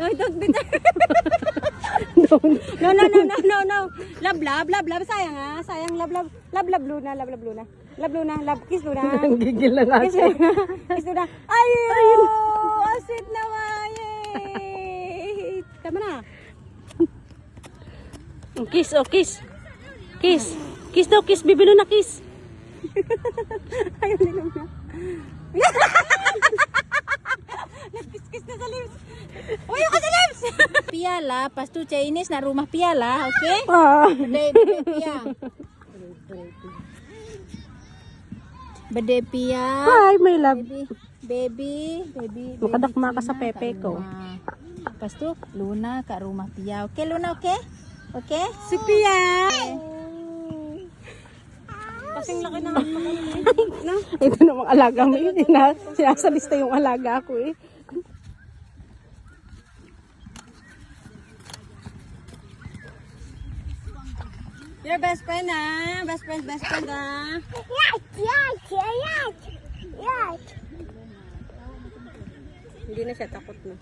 Ay, don't be No. Love. Sayang ah. Sayang, love. Love, Luna. Love, kiss Luna. Nanggigil na nga siya. Kiss Luna. Ayun! Asit naman. Yay! Tama na. Kiss, oh, kiss. Kiss. Kiss daw, kiss. Bibilo na kiss. Ayun, linom na. Nagkiss na sa lips. Uy, yung ka sa lips! Piala, pastu Chinese na rumah Piala, okay? Bede Pia. Bede Pia. Hi, my love. Baby. Makadakma ka sa pepe ko. Pastu Luna ka rumah Pia. Okay, Luna, okay? Okay? Si Pia. Kasing laki ng no? Ito namang alaga mo. Sinasalista yung alaga ko eh. Your best friend ah. Best friend ah. Hindi na siya takot na.